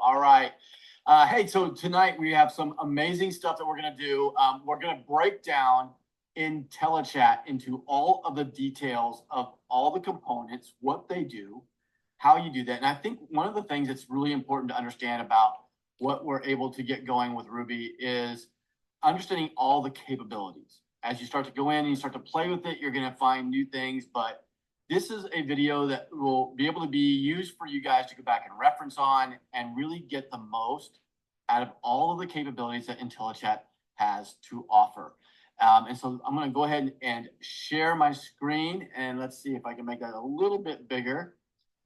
All right. Hey, so tonight we have some amazing stuff that we're going to do. We're going to break down Intellichat into all of the details of all the components, what they do, how you do that. And I think one of the things that's really important to understand about what we're able to get going with Ruby is understanding all the capabilities. As you start to go in and you start to play with it, you're going to find new things, but this is a video that will be able to be used for you guys to go back and reference on and really get the most out of all of the capabilities that Intellichat has to offer. And so I'm going to go ahead and share my screen, and let's see if I can make that a little bit bigger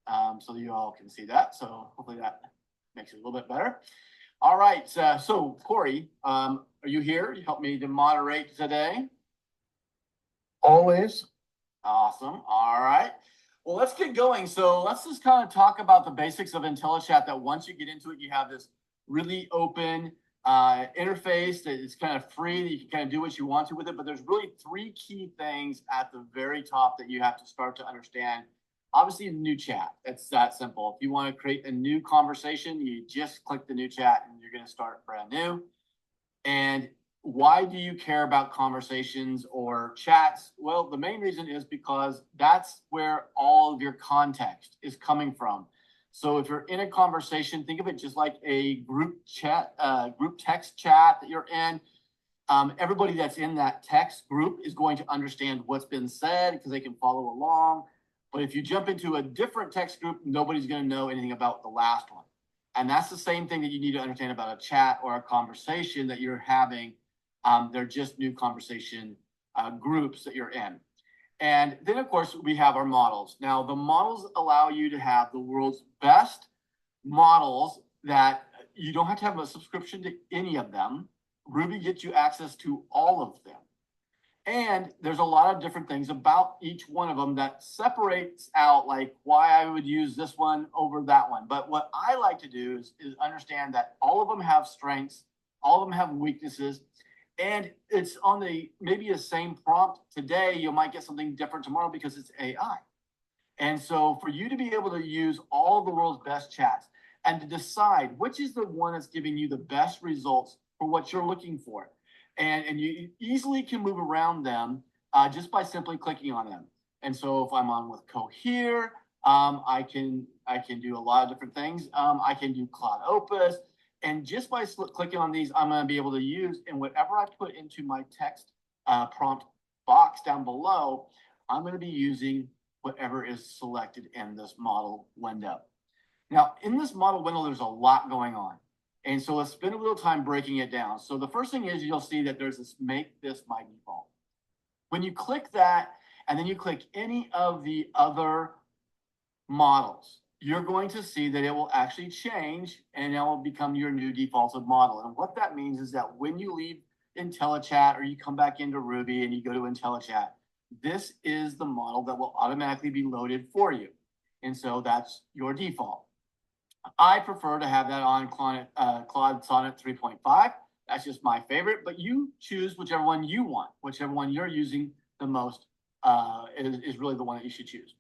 so that you all can see that. So hopefully that makes it a little bit better. All right. So Corey, are you here? You help me to moderate today? Always. Awesome. All right. Well, let's get going. So let's just kind of talk about the basics of Intellichat, that once you get into it, you have this really open interface that is kind of free, that you can kind of do what you want to with it. But there's really three key things at the very top that you have to start to understand. Obviously, a new chat. It's that simple. If you want to create a new conversation, you just click the new chat and you're going to start brand new. And why do you care about conversations or chats? Well, the main reason is because that's where all of your context is coming from. So if you're in a conversation, think of it just like a group chat, group text chat that you're in. Everybody that's in that text group is going to understand what's been said because they can follow along. But if you jump into a different text group, nobody's going to know anything about the last one. And that's the same thing that you need to understand about a chat or a conversation that you're having. They're just new conversation groups that you're in. And then, of course, we have our models. Now, the models allow you to have the world's best models that you don't have to have a subscription to any of them. Ruby gets you access to all of them. And there's a lot of different things about each one of them that separates out like why I would use this one over that one. But what I like to do is understand that all of them have strengths, all of them have weaknesses. And it's on maybe the same prompt today, you might get something different tomorrow because it's AI. And so for you to be able to use all of the world's best chats and to decide which is the one that's giving you the best results for what you're looking for. And you easily can move around them just by simply clicking on them. And so if I'm on with Cohere, I can do a lot of different things. I can do Cloud Opus. And just by clicking on these, I'm going to be able to use, and whatever I put into my text prompt box down below, I'm going to be using whatever is selected in this model window. Now, in this model window, there's a lot going on. And so let's spend a little time breaking it down. So the first thing is you'll see that there's this make this my default. When you click that, and then you click any of the other models, you're going to see that it will actually change and it will become your new defaulted model. And what that means is that when you leave Intellichat or you come back into Ruby and you go to Intellichat, this is the model that will automatically be loaded for you. And so that's your default. I prefer to have that on Claude Sonnet 3.5. That's just my favorite, but you choose whichever one you want. Whichever one you're using the most is really the one that you should choose.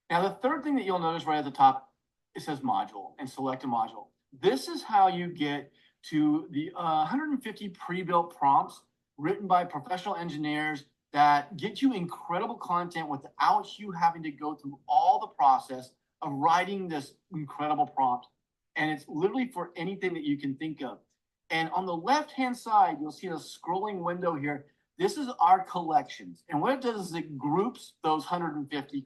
Now, the third thing that you'll notice right at the top, it says module and select a module. This is how you get to the 150 pre-built prompts written by professional engineers that get you incredible content without you having to go through all the process of writing this incredible prompt. And it's literally for anything that you can think of. And on the left-hand side, you'll see a scrolling window here. This is our collections. And what it does is it groups those 150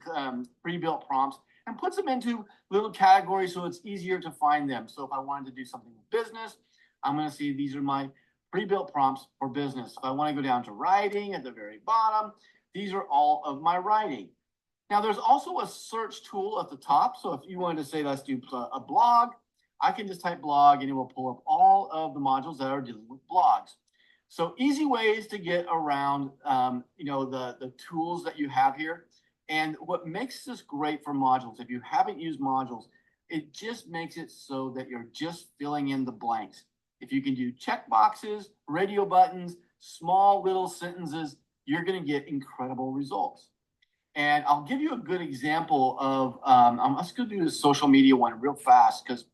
pre-built prompts and puts them into little categories so it's easier to find them. So if I wanted to do something with business, I'm going to see these are my pre-built prompts for business. If I want to go down to writing at the very bottom, these are all of my writing. Now, there's also a search tool at the top. So if you wanted to say, let's do a blog, I can just type blog and it will pull up all of the modules that are dealing with blogs. So easy ways to get around, the tools that you have here. And what makes this great for modules, if you haven't used modules, it just makes it so that you're just filling in the blanks. If you can do checkboxes, radio buttons, small little sentences, you're going to get incredible results. And I'll give you a good example of, let's go do the social media one real fast because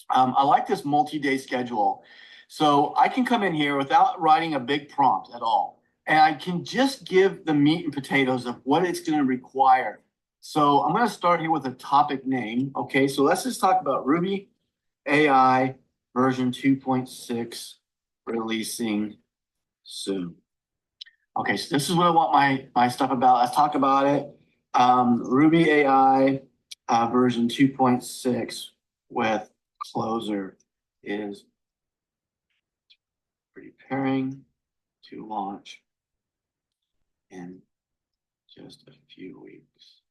I like this multi-day schedule. So I can come in here without writing a big prompt at all. And I can just give the meat and potatoes of what it's going to require. So I'm going to start here with a topic name. Okay, so let's just talk about RUBI AI version 2.6 releasing soon. Okay, so this is what I want my stuff about. Let's talk about it. RUBI AI version 2.6 with closer is preparing to launch in just a few weeks.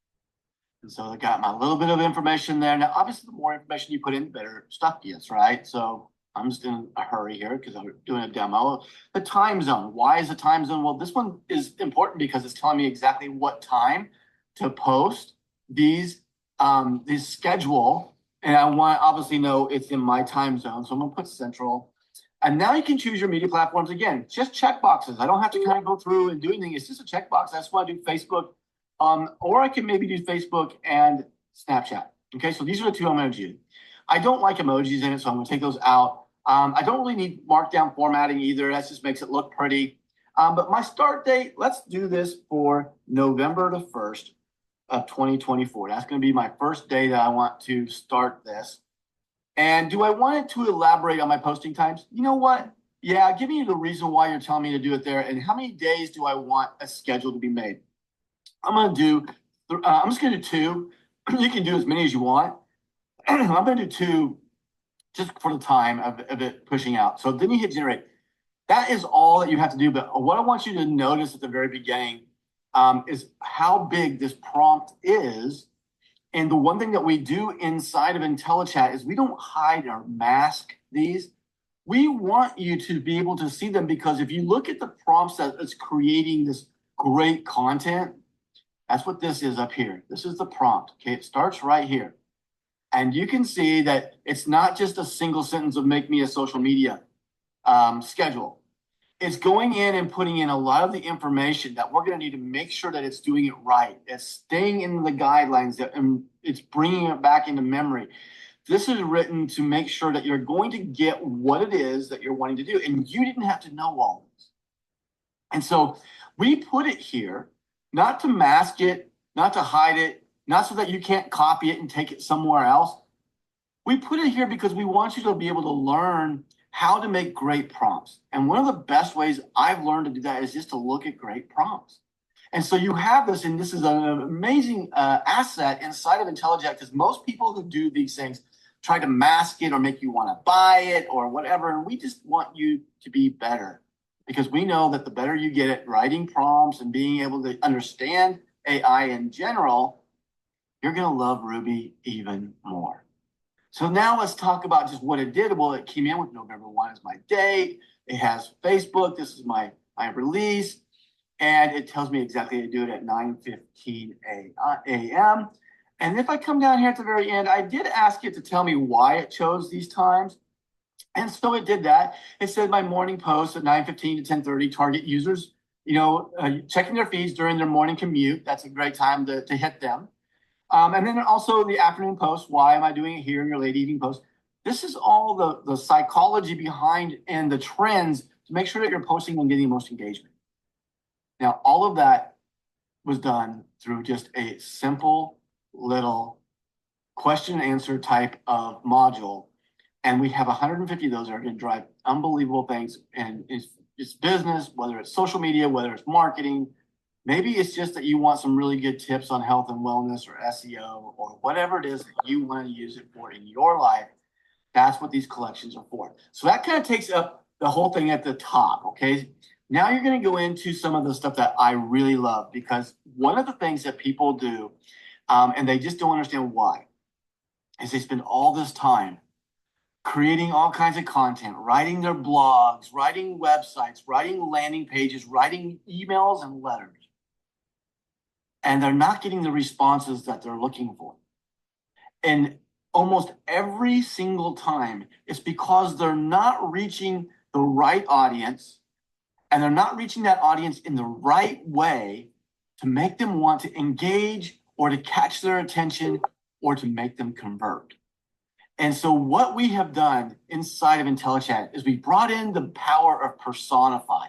And so I got my little bit of information there. Now, obviously, the more information you put in, the better stuff gets, right? So I'm just in a hurry here because I'm doing a demo. The time zone. Why is the time zone? Well, this one is important because it's telling me exactly what time to post these schedule. And I want to obviously know it's in my time zone. So I'm going to put central. And now you can choose your media platforms. Again, just check boxes. I don't have to kind of go through and do anything. It's just a checkbox. I just want to do Facebook. Or I can maybe do Facebook and Snapchat. Okay, so these are the two I'm going to do. I don't like emojis in it, so I'm going to take those out. I don't really need markdown formatting either. That just makes it look pretty. But my start date, let's do this for November the 1st of 2024. That's going to be my first day that I want to start this. And do I want it to elaborate on my posting times? You know what? Yeah, give me the reason why you're telling me to do it there. And how many days do I want a schedule to be made? I'm just going to do 2. You can do as many as you want. I'm going to do 2 just for the time of it pushing out. So then you hit generate. That is all that you have to do. But what I want you to notice at the very beginning is how big this prompt is. And the one thing that we do inside of Intellichat is we don't hide or mask these. We want you to be able to see them because if you look at the prompts that is creating this great content, that's what this is up here. This is the prompt. Okay, it starts right here. And you can see that it's not just a single sentence of make me a social media schedule. It's going in and putting in a lot of the information that we're going to need to make sure that it's doing it right. It's staying in the guidelines and it's bringing it back into memory. This is written to make sure that you're going to get what it is that you're wanting to do. And you didn't have to know all this. And so we put it here, not to mask it, not to hide it, not so that you can't copy it and take it somewhere else. We put it here because we want you to be able to learn how to make great prompts. And one of the best ways I've learned to do that is just to look at great prompts. And so you have this, and this is an amazing asset inside of Intellichat because most people who do these things try to mask it or make you want to buy it or whatever. And we just want you to be better because we know that the better you get at writing prompts and being able to understand AI in general, you're going to love RUBI even more. So now let's talk about just what it did. Well, it came in with November 1 as my date. It has Facebook. This is my release. And it tells me exactly to do it at 9:15 a.m. And if I come down here at the very end, I did ask it to tell me why it chose these times. And so it did that. It said my morning post at 9:15 to 10:30 target users, checking their feeds during their morning commute. That's a great time to hit them. And then also the afternoon post, why am I doing it here in your late evening post? This is all the psychology behind and the trends to make sure that you're posting and getting the most engagement. Now, all of that was done through just a simple little question and answer type of module. And we have 150 of those that are going to drive unbelievable things. And it's business, whether it's social media, whether it's marketing. Maybe it's just that you want some really good tips on health and wellness or SEO or whatever it is that you want to use it for in your life. That's what these collections are for. So that kind of takes up the whole thing at the top, okay? Now you're going to go into some of the stuff that I really love because one of the things that people do, and they just don't understand why, is they spend all this time creating all kinds of content, writing their blogs, writing websites, writing landing pages, writing emails and letters. And they're not getting the responses that they're looking for. And almost every single time, it's because they're not reaching the right audience and they're not reaching that audience in the right way to make them want to engage or to catch their attention or to make them convert. And so what we have done inside of Intellichat is we brought in the power of Personify.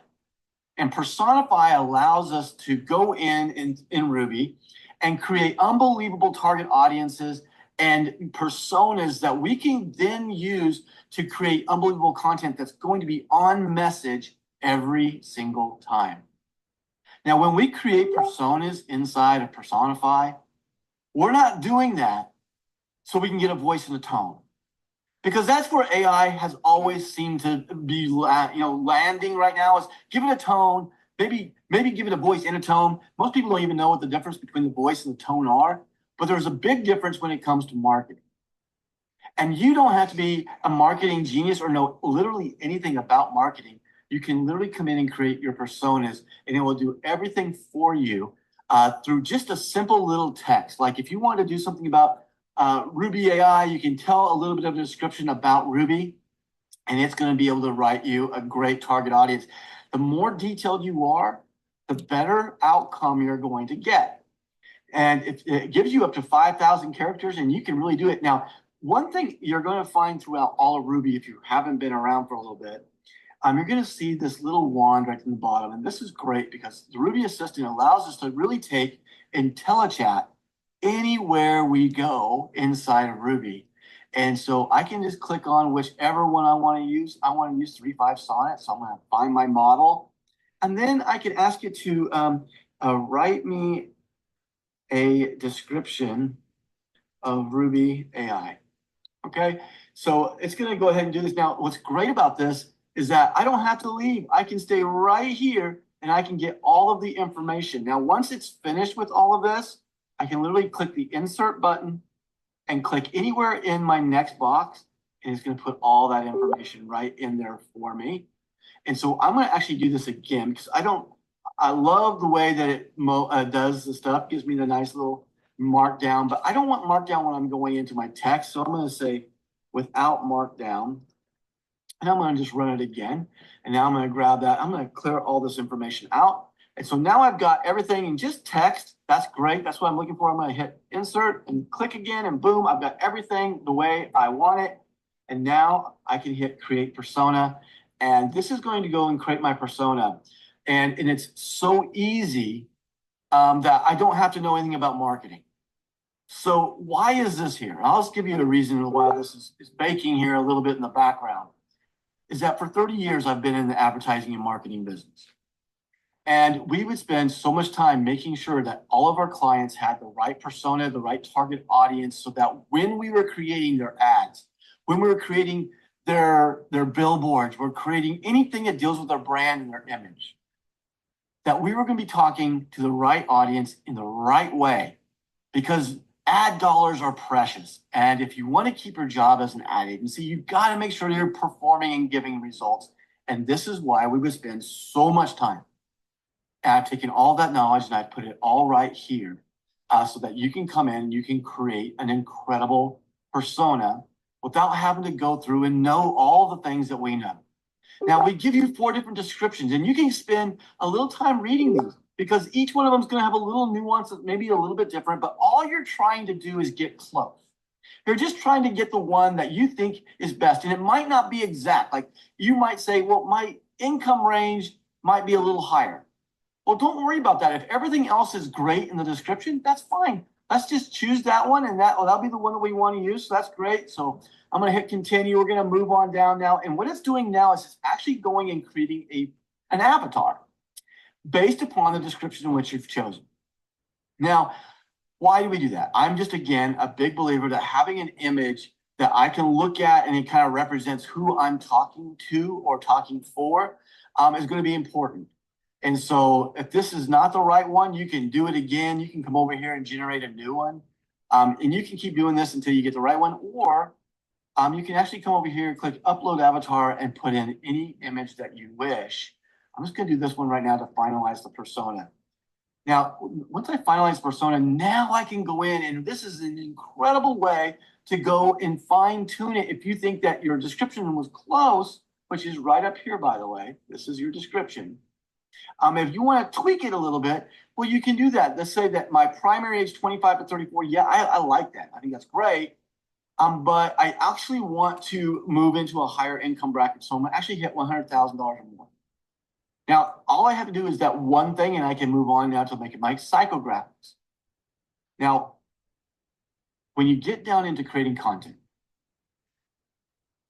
And Personify allows us to go in Ruby and create unbelievable target audiences and personas that we can then use to create unbelievable content that's going to be on message every single time. Now, when we create personas inside of Personify, we're not doing that so we can get a voice and a tone. Because that's where AI has always seemed to be landing right now, is give it a tone, maybe give it a voice and a tone. Most people don't even know what the difference between the voice and the tone are, but there's a big difference when it comes to marketing. And you don't have to be a marketing genius or know literally anything about marketing. You can literally come in and create your personas, and it will do everything for you through just a simple little text. Like if you want to do something about RUBI AI, you can tell a little bit of a description about Ruby, and it's going to be able to write you a great target audience. The more detailed you are, the better outcome you're going to get. And it gives you up to 5,000 characters, and you can really do it. Now, one thing you're going to find throughout all of Ruby, if you haven't been around for a little bit, you're going to see this little wand right in the bottom. And this is great because the Ruby Assistant allows us to really take Intellichat anywhere we go inside of Ruby. And so I can just click on whichever one I want to use. I want to use 3.5 Sonnet, so I'm going to find my model. And then I can ask it to write me a description of RUBI AI. Okay, so it's going to go ahead and do this. Now, what's great about this is that I don't have to leave. I can stay right here and I can get all of the information. Now, once it's finished with all of this, I can literally click the insert button and click anywhere in my next box, and it's going to put all that information right in there for me. And so I'm going to actually do this again because I love the way that it does the stuff, gives me the nice little markdown, but I don't want markdown when I'm going into my text. So I'm going to say without markdown, and I'm going to just run it again. And now I'm going to grab that. I'm going to clear all this information out. And so now I've got everything in just text. That's great. That's what I'm looking for. I'm going to hit insert and click again, and boom, I've got everything the way I want it. And now I can hit create persona. And this is going to go and create my persona. And it's so easy that I don't have to know anything about marketing. So why is this here? I'll just give you the reason why this is baking here a little bit in the background. Is that for 30 years, I've been in the advertising and marketing business. And we would spend so much time making sure that all of our clients had the right persona, the right target audience, so that when we were creating their ads, when we were creating their billboards, we're creating anything that deals with their brand and their image, that we were going to be talking to the right audience in the right way, because ad dollars are precious. And if you want to keep your job as an ad agency, you've got to make sure you're performing and giving results. And this is why we would spend so much time. And I've taken all that knowledge and I've put it all right here so that you can come in and you can create an incredible persona without having to go through and know all the things that we know. Now, we give you 4 different descriptions, and you can spend a little time reading these because each one of them is going to have a little nuance that may be a little bit different, but all you're trying to do is get close. You're just trying to get the one that you think is best, and it might not be exact. Like you might say, well, my income range might be a little higher. Well, don't worry about that. If everything else is great in the description, that's fine. Let's just choose that one, and that'll be the one that we want to use. So that's great. So I'm going to hit continue. We're going to move on down now. And what it's doing now is it's actually going and creating an avatar based upon the description in which you've chosen. Now, why do we do that? I'm just, again, a big believer that having an image that I can look at and it kind of represents who I'm talking to or talking for is going to be important. And so if this is not the right one, you can do it again. You can come over here and generate a new one. And you can keep doing this until you get the right one. Or you can actually come over here and click upload avatar and put in any image that you wish. I'm just going to do this one right now to finalize the persona. Now, once I finalize persona, now I can go in, and this is an incredible way to go and fine tune it. If you think that your description was close, which is right up here, by the way, this is your description. If you want to tweak it a little bit, well, you can do that. Let's say that my primary age 25 to 34. Yeah, I like that. I think that's great. But I actually want to move into a higher income bracket. So I'm gonna actually hit $100,000 or more. Now, all I have to do is that one thing, and I can move on now to make my psychographics. Now, when you get down into creating content,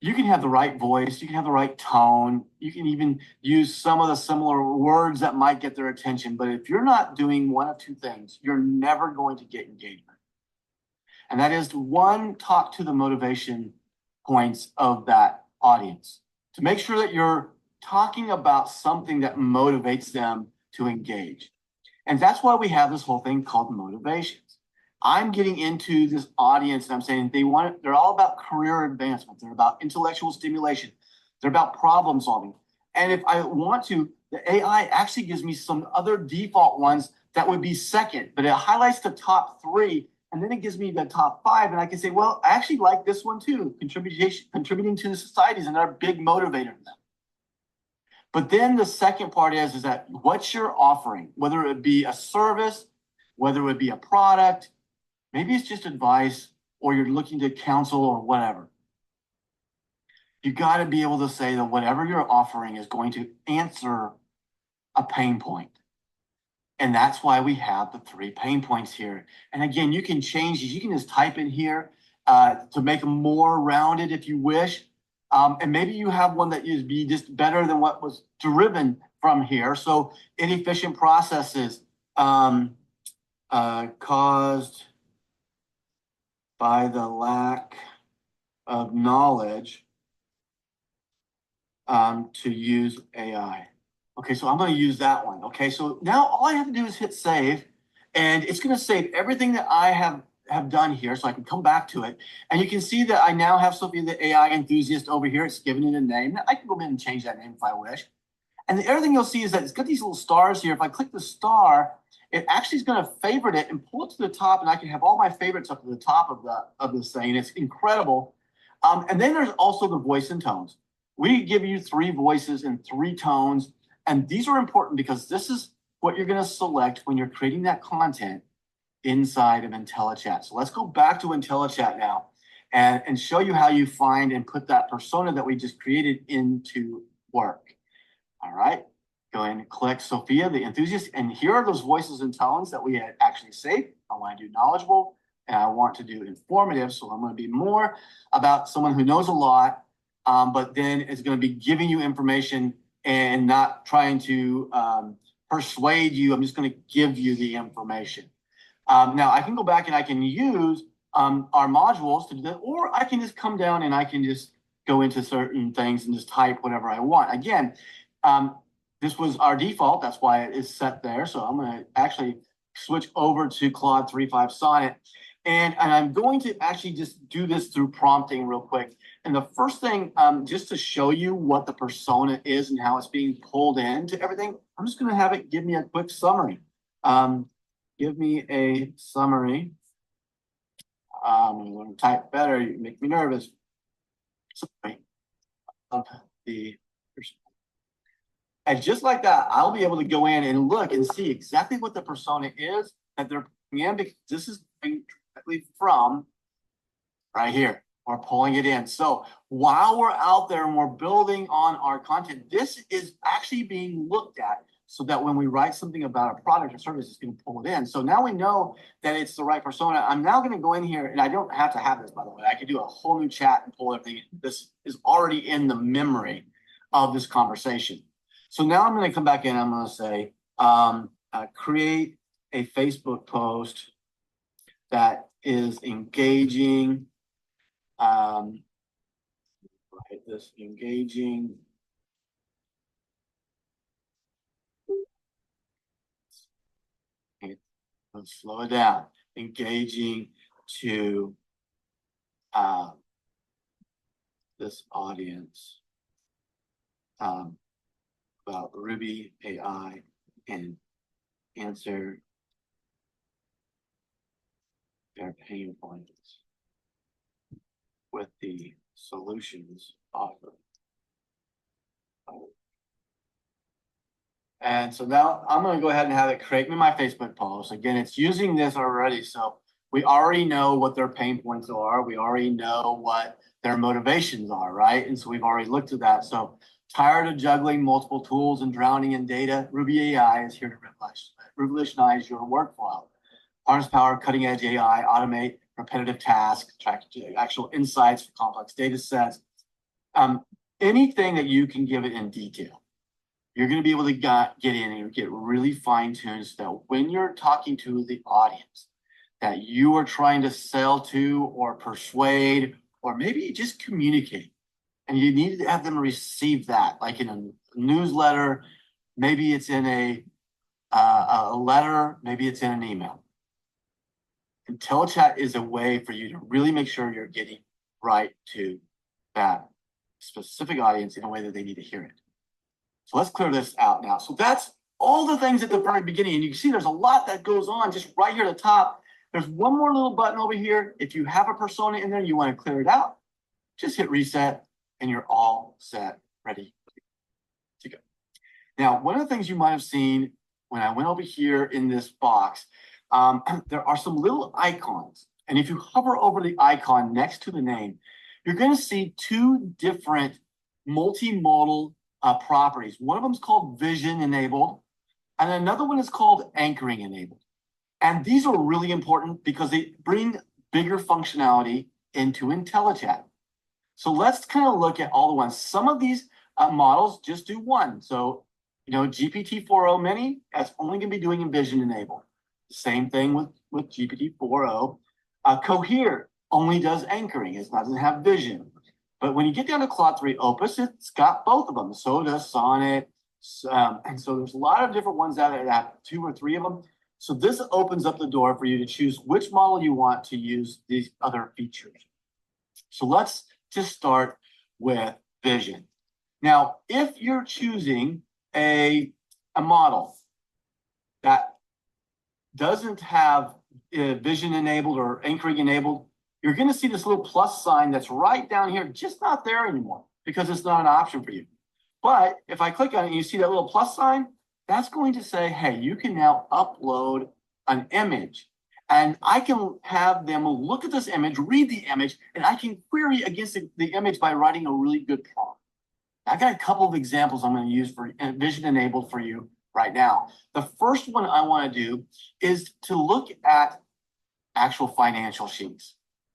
you can have the right voice, you can have the right tone, you can even use some of the similar words that might get their attention. But if you're not doing one of two things, you're never going to get engagement. And that is to, one, talk to the motivation points of that audience to make sure that you're talking about something that motivates them to engage. And that's why we have this whole thing called motivations. I'm getting into this audience and I'm saying they're all about career advancement. They're about intellectual stimulation. They're about problem solving. And if I want to, the AI actually gives me some other default ones that would be second, but it highlights the top three. And then it gives me the top five. And I can say, well, I actually like this one too. Contributing to the society is another big motivator for them. But then the second part is that what you're offering, whether it be a service, whether it be a product, maybe it's just advice, or you're looking to counsel or whatever. You got to be able to say that whatever you're offering is going to answer a pain point. And that's why we have the 3 pain points here. And again, you can change these. You can just type in here to make them more rounded if you wish. And maybe you have one that is be just better than what was driven from here. So inefficient processes caused by the lack of knowledge to use AI. Okay, so I'm going to use that one. Okay, so now all I have to do is hit save, and it's going to save everything that I have done here, so I can come back to it. And you can see that I now have Sophia the AI enthusiast over here. It's given it a name. I can go in and change that name if I wish. And the other thing you'll see is that it's got these little stars here. If I click the star, it actually is going to favorite it and pull it to the top, and I can have all my favorites up to the top of this thing. It's incredible. And then there's also the voice and tones. We give you 3 voices and 3 tones. And these are important because this is what you're going to select when you're creating that content inside of Intellichat. So let's go back to Intellichat now and show you how you find and put that persona that we just created into work. All right, go ahead and click Sophia, the enthusiast. And here are those voices and tones that we had actually saved. I want to do knowledgeable and I want to do informative. So I'm going to be more about someone who knows a lot, but then is going to be giving you information and not trying to persuade you. I'm just going to give you the information. Now, I can go back and I can use our modules to do that, or I can just come down and I can just go into certain things and just type whatever I want. Again, this was our default. That's why it is set there. So I'm going to actually switch over to Claude 3.5 Sonnet. And I'm going to actually just do this through prompting real quick. And the first thing, just to show you what the persona is and how it's being pulled into everything, I'm just going to have it give me a quick summary. Give me a summary. I'm going to type better. You make me nervous. Summary of the persona. And just like that, I'll be able to go in and look and see exactly what the persona is that they're putting in, because this is directly from right here. We're pulling it in. So while we're out there and we're building on our content, this is actually being looked at so that when we write something about a product or service, it's going to pull it in. So now we know that it's the right persona. I'm now going to go in here, and I don't have to have this, by the way. I could do a whole new chat and pull everything. This is already in the memory of this conversation. So now I'm going to come back in. I'm going to say, create a Facebook post that is engaging. Right, this engaging. Let's slow it down. Engaging to this audience about RUBI AI and answer their pain points with the solutions offered. And so now I'm going to go ahead and have it create me my Facebook post. Again, it's using this already. So We already know what their pain points are. We already know what their motivations are, right? And so we've already looked at that. So tired of juggling multiple tools and drowning in data? RUBI AI is here to revolutionize your workflow. Harness power, cutting edge AI, automate repetitive tasks, track actual insights for complex data sets. Anything that you can give it in detail, you're going to be able to get in and get really fine-tuned so that when you're talking to the audience that you are trying to sell to or persuade or maybe just communicate, and you need to have them receive that, like in a newsletter, maybe it's in a letter, maybe it's in an email. Intellichat is a way for you to really make sure you're getting right to that specific audience in a way that they need to hear it. So let's clear this out now. So that's all the things at the very beginning. And you can see there's a lot that goes on just right here at the top. There's one more little button over here. If you have a persona in there, you want to clear it out, just hit reset and you're all set, ready to go. Now, one of the things you might have seen when I went over here in this box, there are some little icons. And if you hover over the icon next to the name, you're going to see two different multimodal properties. One of them is called vision enabled, and another one is called anchoring enabled. And these are really important because they bring bigger functionality into Intellichat. So let's kind of look at all the ones. Some of these models just do one. So, GPT-4o Mini, that's only going to be doing in vision enabled. Same thing with GPT-4o. Cohere only does anchoring. It doesn't have vision. But when you get down to Claude 3 Opus, it's got both of them. So does Sonnet. And so there's a lot of different ones that have 2 or 3 of them. So this opens up the door for you to choose which model you want to use these other features. So let's just start with vision. Now, if you're choosing a model that doesn't have vision enabled or anchoring enabled, you're going to see this little plus sign that's right down here, just not there anymore because it's not an option for you. But if I click on it and you see that little plus sign, that's going to say, hey, you can now upload an image. And I can have them look at this image, read the image, and I can query against the image by writing a really good prompt. I got a couple of examples I'm going to use for vision enabled for you right now. The first one I want to do is to look at actual financial sheets.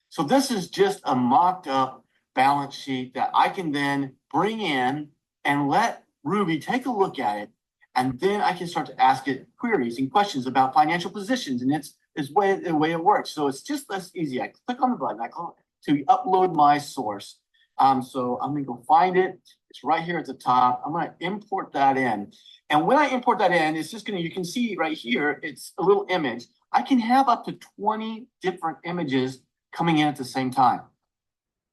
So this is just a mocked up balance sheet that I can then bring in and let Ruby take a look at it. And then I can start to ask it queries and questions about financial positions and the way it works. So it's just less easy. I click on the button, I call it to upload my source. So I'm going to go find it. It's right here at the top. I'm going to import that in. And when I import that in, it's just you can see right here, it's a little image. I can have up to 20 different images coming in at the same time.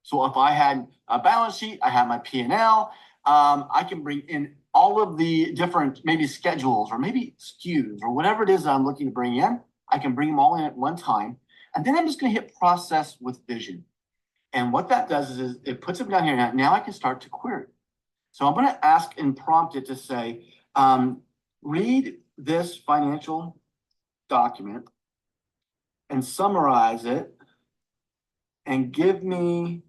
So if I had a balance sheet, I have my P&L, I can bring in all of the different maybe schedules or maybe SKUs or whatever it is that I'm looking to bring in. I can bring them all in at one time. And then I'm just going to hit process with vision. And what that does is it puts them down here. Now I can start to query. So I'm going to ask and prompt it to say, read this financial document and summarize it and give me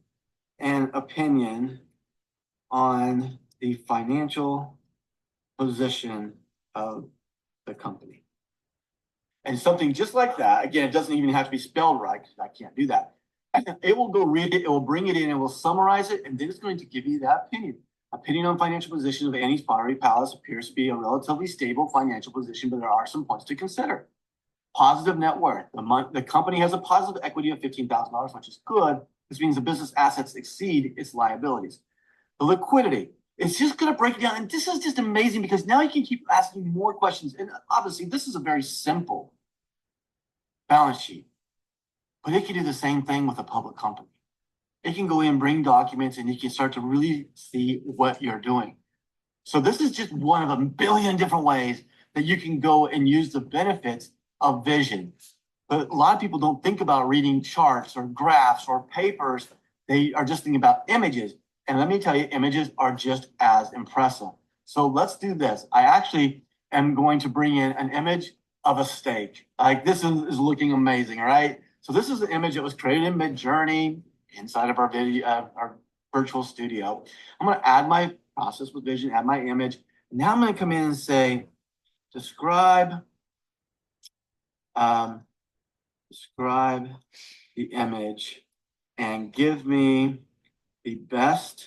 an opinion on the financial position of the company. And something just like that, again, it doesn't even have to be spelled right because I can't do that. It will go read it, it will bring it in, it will summarize it, and then it's going to give you that opinion. Opinion on financial position of Annie's Pottery Palace appears to be a relatively stable financial position, but there are some points to consider. Positive net worth. The company has a positive equity of $15,000, which is good. This means the business assets exceed its liabilities. The liquidity. It's just going to break it down. And this is just amazing because now you can keep asking more questions. And obviously, this is a very simple balance sheet. But it can do the same thing with a public company. It can go in, bring documents, and you can start to really see what you're doing. So this is just one of a billion different ways that you can go and use the benefits of vision. But a lot of people don't think about reading charts or graphs or papers. They are just thinking about images. And let me tell you, images are just as impressive. So let's do this. I actually am going to bring in an image of a steak. Like this is looking amazing, all right? So this is an image that was created in Midjourney inside of our video, our virtual studio. I'm going to add my process with vision, add my image. Now I'm going to come in and say, describe the image and give me the best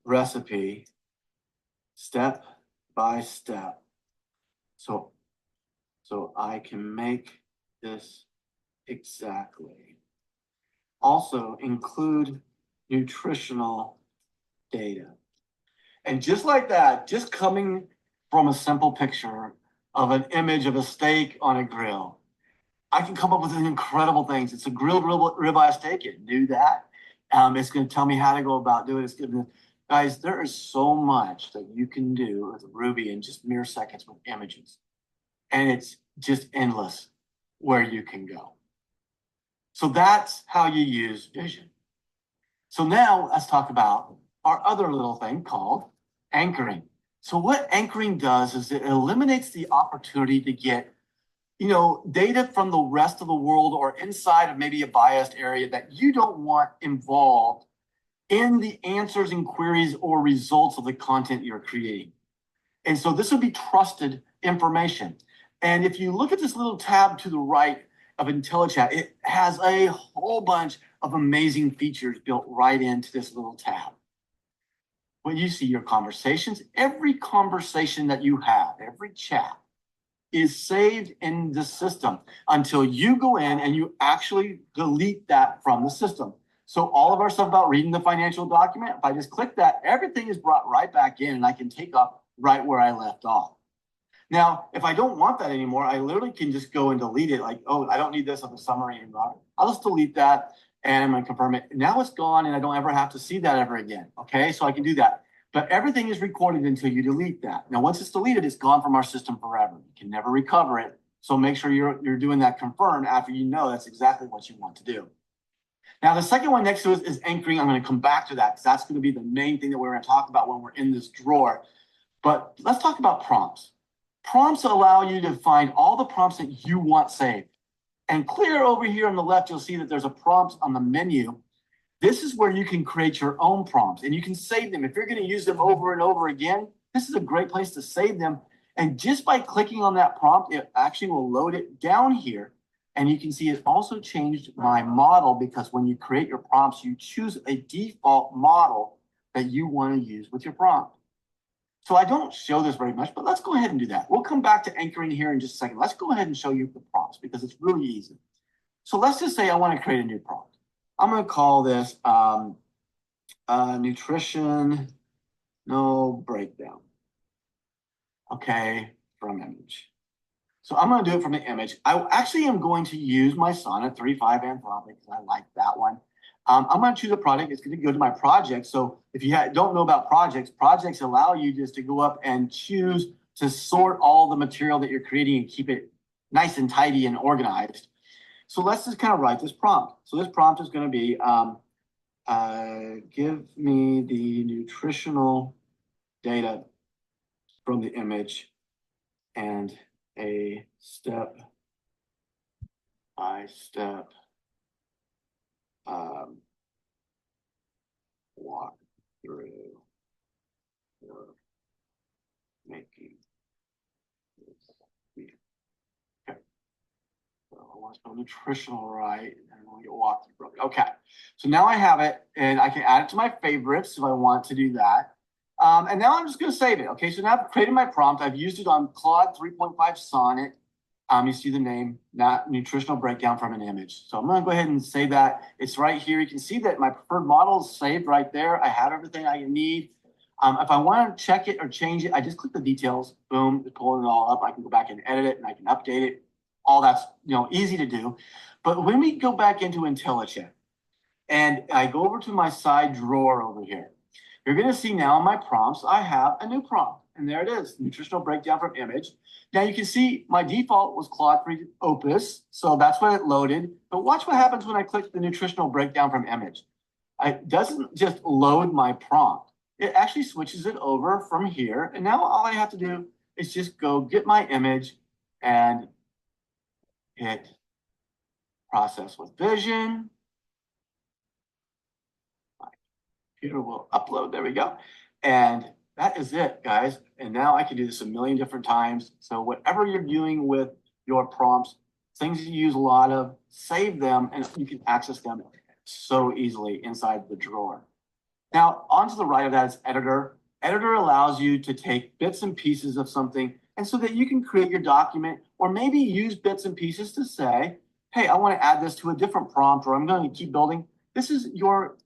recipe step by step. So I can make this exactly. Also include nutritional data. And just like that, just coming from a simple picture of an image of a steak on a grill, I can come up with incredible things. It's a grilled ribeye steak. It knew that. It's going to tell me how to go about doing it. It's going to, guys, there is so much that you can do with RUBI in just mere seconds with images. And it's just endless where you can go. So that's how you use vision. So now let's talk about our other little thing called anchoring. So what anchoring does is it eliminates the opportunity to get, data from the rest of the world or inside of maybe a biased area that you don't want involved in the answers and queries or results of the content you're creating. And so this would be trusted information. And if you look at this little tab to the right of Intellichat, it has a whole bunch of amazing features built right into this little tab. When you see your conversations, every conversation that you have, every chat is saved in the system until you go in and you actually delete that from the system. So all of our stuff about reading the financial document, if I just click that, everything is brought right back in and I can take up right where I left off. Now, if I don't want that anymore, I literally can just go and delete it. Like, oh, I don't need this on the summary anymore. I'll just delete that and I'm going to confirm it. Now it's gone and I don't ever have to see that ever again. Okay, so I can do that. But everything is recorded until you delete that. Now, once it's deleted, it's gone from our system forever. You can never recover it. So make sure you're doing that confirm after you know that's exactly what you want to do. Now, the second one next to it is anchoring. I'm going to come back to that because that's going to be the main thing that we're going to talk about when we're in this drawer. But let's talk about prompts. Prompts allow you to find all the prompts that you want saved. And clear over here on the left, you'll see that there's a prompt on the menu. This is where you can create your own prompts and you can save them. If you're going to use them over and over again, this is a great place to save them. And just by clicking on that prompt, it actually will load it down here. And you can see it also changed my model because when you create your prompts, you choose a default model that you want to use with your prompt. So I don't show this very much, but let's go ahead and do that. We'll come back to anchoring here in just a second. Let's go ahead and show you the prompts because it's really easy. So let's just say I want to create a new prompt. I'm going to call this nutrition, no breakdown. Okay, from image. So I'm going to do it from the image. I actually am going to use my Sonnet 3.5 Anthropic because I like that one. I'm going to choose a project. It's going to go to my project. So if you don't know about projects, projects allow you just to go up and choose to sort all the material that you're creating and keep it nice and tidy and organized. So let's just kind of write this prompt. So this prompt is going to be, give me the nutritional data from the image and a step-by-step walk through for making this meal. Okay. So I want to spell nutritional right, and I'm going to get walk through. Okay. So now I have it, and I can add it to my favorites if I want to do that. And now I'm just going to save it. Okay. So now I've created my prompt. I've used it on Claude 3.5 Sonnet. You see the name, not nutritional breakdown from an image. So I'm going to go ahead and save that. It's right here. You can see that my preferred model is saved right there. I have everything I need. If I want to check it or change it, I just click the details. Boom, it's pulling it all up. I can go back and edit it and I can update it. All that's easy to do. But when we go back into Intellichat and I go over to my side drawer over here, you're going to see now in my prompts, I have a new prompt. And there it is, nutritional breakdown from image. Now you can see my default was Claude 3 Opus, so that's what it loaded. But watch what happens when I click the nutritional breakdown from image. It doesn't just load my prompt. It actually switches it over from here. And now all I have to do is just go get my image and hit process with vision. My computer will upload, there we go. And that is it, guys. And now I can do this a million different times. So whatever you're doing with your prompts, things you use a lot of, save them, and you can access them so easily inside the drawer. Now, onto the right of that is Editor. Editor allows you to take bits and pieces of something, and so that you can create your document, or maybe use bits and pieces to say, hey, I want to add this to a different prompt, or I'm going to keep building. This is your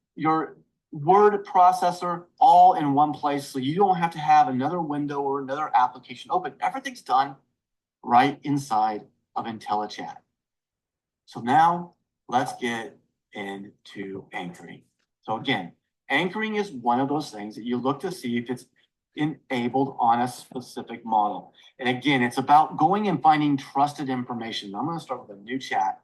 word processor all in one place, so you don't have to have another window or another application open. Everything's done right inside of Intellichat. So now let's get into anchoring. So again, anchoring is one of those things that you look to see if it's enabled on a specific model. And again, it's about going and finding trusted information. I'm going to start with a new chat.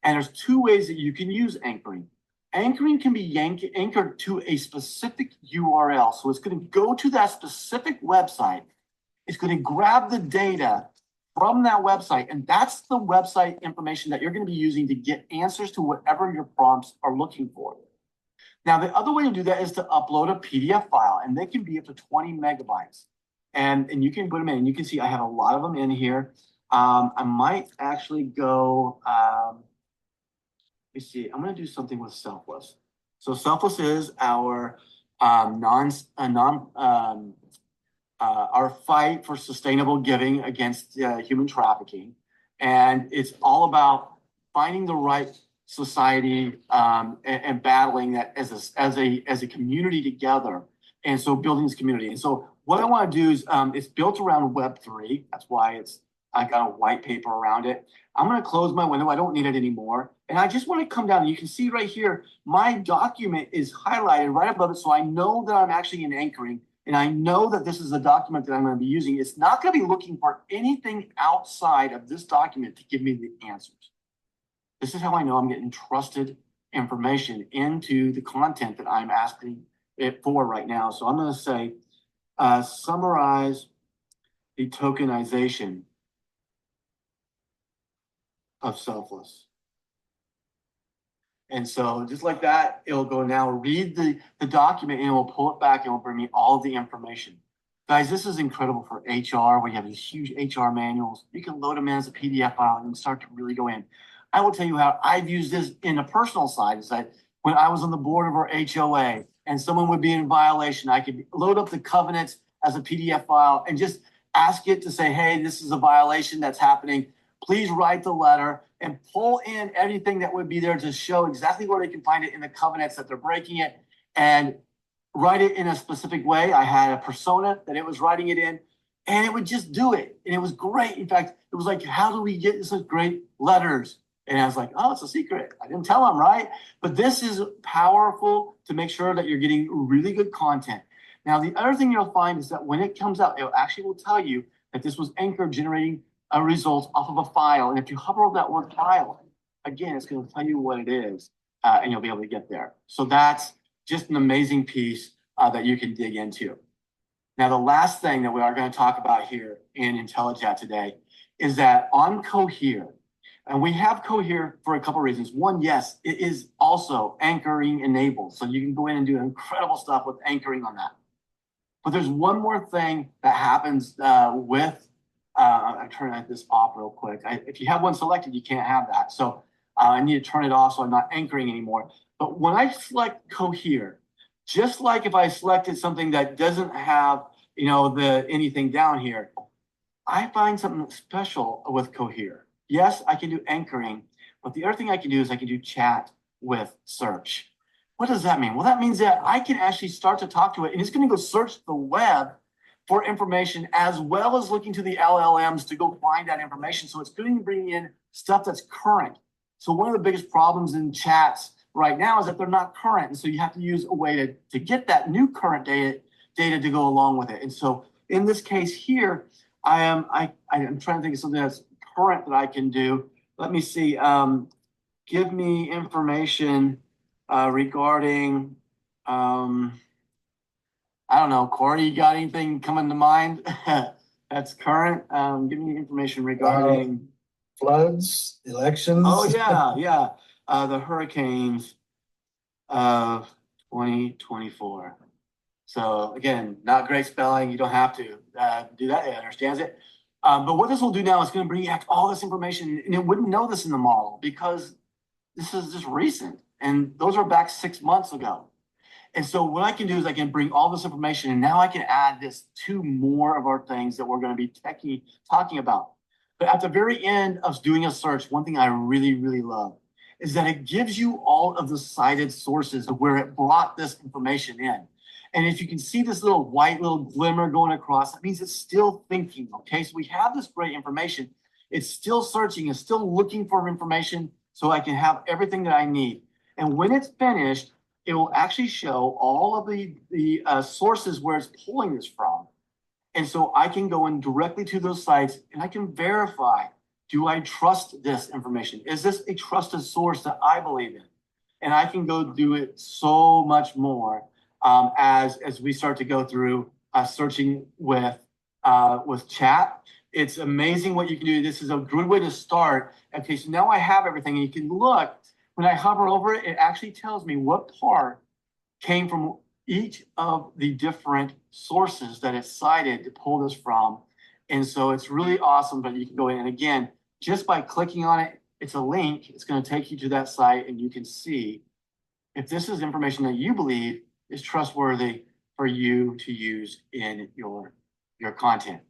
And there's two ways that you can use anchoring. Anchoring can be anchored to a specific URL. So it's going to go to that specific website. It's going to grab the data from that website. And that's the website information that you're going to be using to get answers to whatever your prompts are looking for. Now, the other way to do that is to upload a PDF file, and they can be up to 20 megabytes. And you can put them in, and you can see I have a lot of them in here. I might actually go, let me see, I'm going to do something with Selfless. So Selfless is our our fight for sustainable giving against human trafficking. And it's all about finding the right society and battling that as a community together. And so building this community. And so what I want to do is it's built around Web3. That's why I got a white paper around it. I'm going to close my window. I don't need it anymore. And I just want to come down. You can see right here, my document is highlighted right above it. So I know that I'm actually in anchoring. And I know that this is a document that I'm going to be using. It's not going to be looking for anything outside of this document to give me the answers. This is how I know I'm getting trusted information into the content that I'm asking it for right now. So I'm going to say, summarize the tokenization of Selfless. And so just like that, it'll go now read the document and it will pull it back and it will bring me all of the information. Guys, this is incredible for HR. We have these huge HR manuals. You can load them in as a PDF file and start to really go in. I will tell you how I've used this in a personal side is that when I was on the board of our HOA and someone would be in violation, I could load up the covenants as a PDF file and just ask it to say, hey, this is a violation that's happening. Please write the letter and pull in everything that would be there to show exactly where they can find it in the covenants that they're breaking it and write it in a specific way. I had a persona that it was writing it in and it would just do it. And it was great. In fact, it was like, how do we get such great letters? And I was like, oh, it's a secret. I didn't tell them, right? But this is powerful to make sure that you're getting really good content. Now, the other thing you'll find is that when it comes out, it actually will tell you that this was Anchor generating a result off of a file. And if you hover over that word file, again, it's going to tell you what it is, and you'll be able to get there. So that's just an amazing piece that you can dig into. Now, the last thing that we are going to talk about here in Intellichat today is that on Cohere, and we have Cohere for a couple of reasons. One, yes, it is also anchoring enabled. So you can go in and do incredible stuff with anchoring on that. But there's one more thing that happens with, I'm turning this off real quick. If you have one selected, you can't have that. So I need to turn it off so I'm not anchoring anymore. But when I select Cohere, just like if I selected something that doesn't have, anything down here, I find something special with Cohere. Yes, I can do anchoring, but the other thing I can do is I can do chat with search. What does that mean? Well, that means that I can actually start to talk to it, and it's going to go search the web for information as well as looking to the LLMs to go find that information. So it's going to bring in stuff that's current. So one of the biggest problems in chats right now is that they're not current. And so you have to use a way to get that new current data to go along with it. And so in this case here, I'm trying to think of something that's current that I can do. Let me see. Give me information regarding, I don't know, Corey, you got anything coming to mind that's current? Give me information regarding Floods, elections. Oh yeah. The hurricanes of 2024. So again, not great spelling. You don't have to do that. It understands it. But what this will do now is going to bring back all this information, and it wouldn't know this in the model because this is just recent, and those are back 6 months ago. And so what I can do is I can bring all this information, and now I can add this to more of our things that we're going to be talking about. But at the very end of doing a search, one thing I really, really love is that it gives you all of the cited sources of where it brought this information in. And if you can see this little white little glimmer going across, that means it's still thinking, okay? So we have this great information. It's still searching, it's still looking for information so I can have everything that I need. And when it's finished, it will actually show all of the sources where it's pulling this from. And so I can go in directly to those sites and I can verify, do I trust this information? Is this a trusted source that I believe in? And I can go do it so much more as we start to go through searching with chat. It's amazing what you can do. This is a good way to start. Okay, so now I have everything, and you can look. When I hover over it, it actually tells me what part came from each of the different sources that it's cited to pull this from. And so it's really awesome, but you can go in, and again, just by clicking on it, it's a link. It's going to take you to that site, and you can see if this is information that you believe is trustworthy for you to use in your content.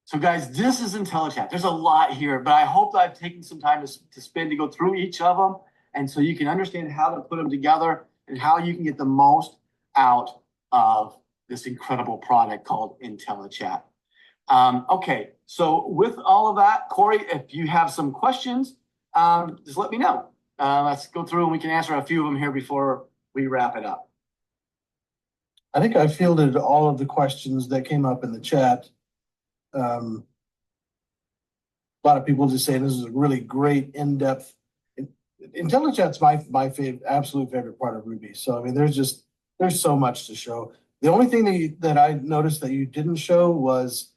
So guys, this is Intellichat. There's a lot here, but I hope that I've taken some time to spend to go through each of them, and so you can understand how to put them together and how you can get the most out of this incredible product called Intellichat. Okay, so with all of that, Corey, if you have some questions, just let me know. Let's go through and we can answer a few of them here before we wrap it up. I think I fielded all of the questions that came up in the chat. A lot of people just saying this is a really great in-depth. Intellichat's my favorite, absolute favorite part of Ruby. So I mean, there's so much to show. The only thing that I noticed that you didn't show was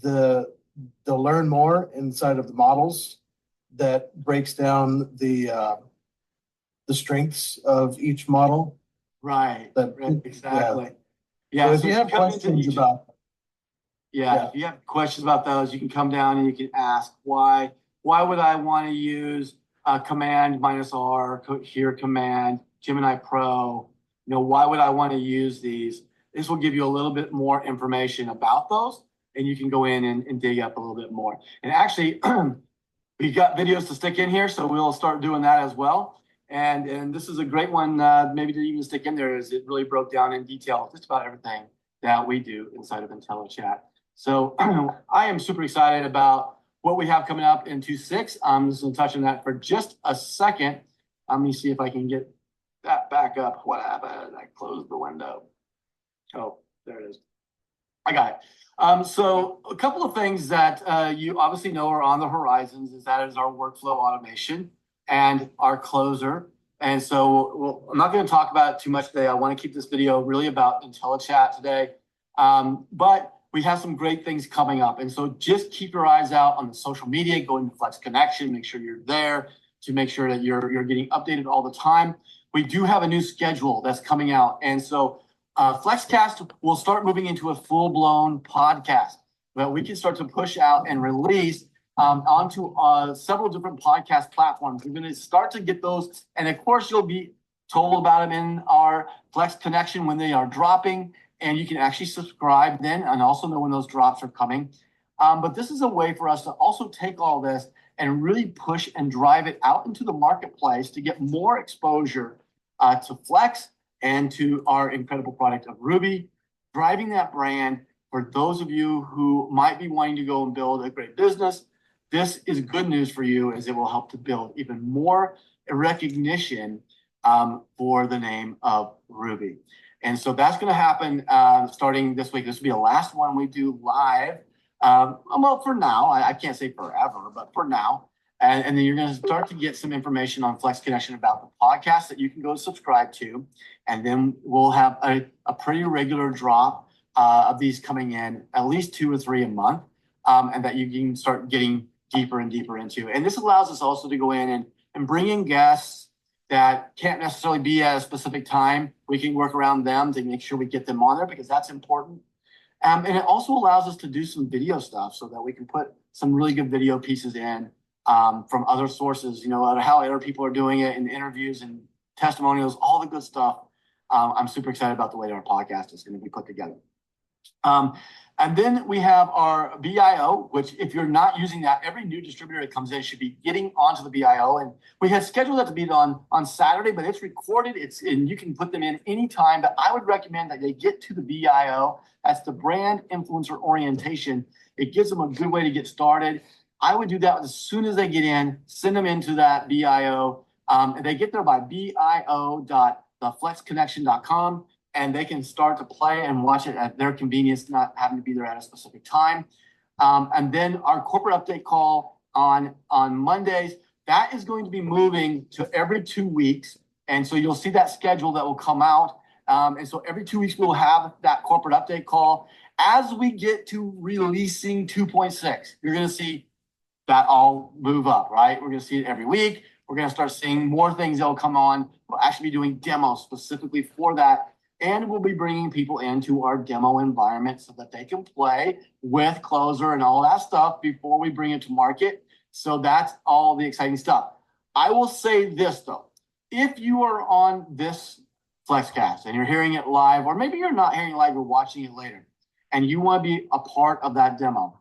the learn more inside of the models that breaks down the strengths of each model. Right. Exactly. Yeah. So if you have questions about. Yeah, if you have questions about those, you can come down and you can ask why would I want to use command -R here, command Gemini Pro, why would I want to use these? This will give you a little bit more information about those, and you can go in and dig up a little bit more. And actually, we've got videos to stick in here, so we'll start doing that as well. And this is a great one, maybe to even stick in there, is it really broke down in detail just about everything that we do inside of Intellichat. So I am super excited about what we have coming up in 2.6. I'm just going to touch on that for just a second. Let me see if I can get that back up. What happened? I closed the window. Oh, there it is. I got it. So a couple of things that you obviously know are on the horizons is that is our workflow automation and our closer. And so I'm not going to talk about it too much today. I want to keep this video really about Intellichat today. But we have some great things coming up. And so just keep your eyes out on the social media, go into Flex Connection, make sure you're there to make sure that you're getting updated all the time. We do have a new schedule that's coming out. And so FlexCast will start moving into a full-blown podcast that we can start to push out and release onto several different podcast platforms. We're going to start to get those. And of course, you'll be told about them in our Flex Connection when they are dropping. And you can actually subscribe then and also know when those drops are coming. But this is a way for us to also take all this and really push and drive it out into the marketplace to get more exposure to Flex and to our incredible product of Ruby, driving that brand for those of you who might be wanting to go and build a great business. This is good news for you, as it will help to build even more recognition for the name of Ruby. And so that's going to happen starting this week. This will be the last one we do live. Well, for now, I can't say forever, but for now. And then you're going to start to get some information on Flex Connection about the podcast that you can go subscribe to. And then we'll have a pretty regular drop of these coming in, at least 2 or 3 a month, and that you can start getting deeper and deeper into. And this allows us also to go in and bring in guests that can't necessarily be at a specific time. We can work around them to make sure we get them on there because that's important. And it also allows us to do some video stuff so that we can put some really good video pieces in from other sources, you know, how other people are doing it in interviews and testimonials, all the good stuff. I'm super excited about the way that our podcast is going to be put together. And then we have our BIO, which if you're not using that, every new distributor that comes in should be getting onto the BIO. And we had scheduled that to be on Saturday, but it's recorded. And you can put them in anytime. But I would recommend that they get to the BIO. That's the brand influencer orientation. It gives them a good way to get started. I would do that as soon as they get in, send them into that BIO. They get there by bio.theflexconnection.com. And they can start to play and watch it at their convenience, not having to be there at a specific time. And then our corporate update call on Mondays, that is going to be moving to every 2 weeks. And so you'll see that schedule that will come out. And so every 2 weeks, we'll have that corporate update call. As we get to releasing 2.6, you're going to see that all move up, right? We're going to see it every week. We're going to start seeing more things that will come on. We'll actually be doing demos specifically for that. And we'll be bringing people into our demo environment so that they can play with Closer and all that stuff before we bring it to market. So that's all the exciting stuff. I will say this, though. If you are on this Flexcast and you're hearing it live, or maybe you're not hearing it live, you're watching it later, and you want to be a part of that demo,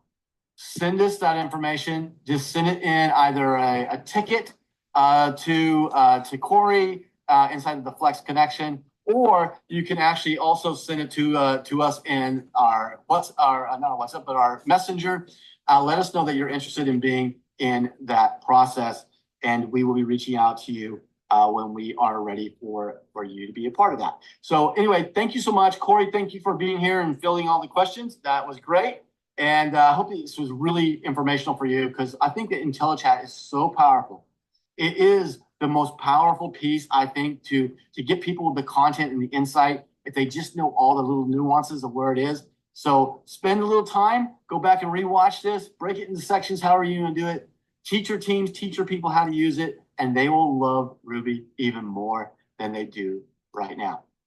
send us that information. Just send it in either a ticket to Corey inside of the Flex Connection, or you can actually also send it to us in our not our WhatsApp, but our Messenger. Let us know that you're interested in being in that process, and we will be reaching out to you when we are ready for you to be a part of that. So anyway, thank you so much, Corey. Thank you for being here and filling all the questions. That was great, and I hope this was really informational for you because I think that Intellichat is so powerful. It is the most powerful piece, I think, to get people the content and the insight if they just know all the little nuances of where it is. So spend a little time, go back and rewatch this, break it into sections, however you're going to do it. Teach your teams, teach your people how to use it, and they will love Ruby even more than they do right now.